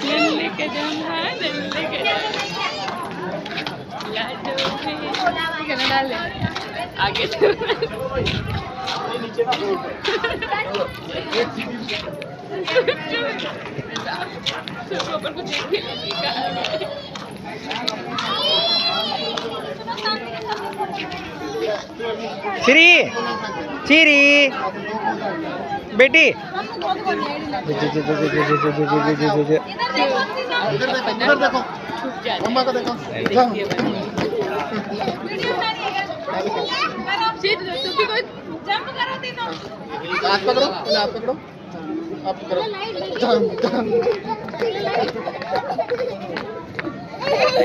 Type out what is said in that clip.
लेके जाना लेके लाडू में डाले आगे ऊपर कुछ श्री श्री बेटी इधर देखो मम्मा को देखो हाथ पकड़ो हाथ पकड़ो आप करो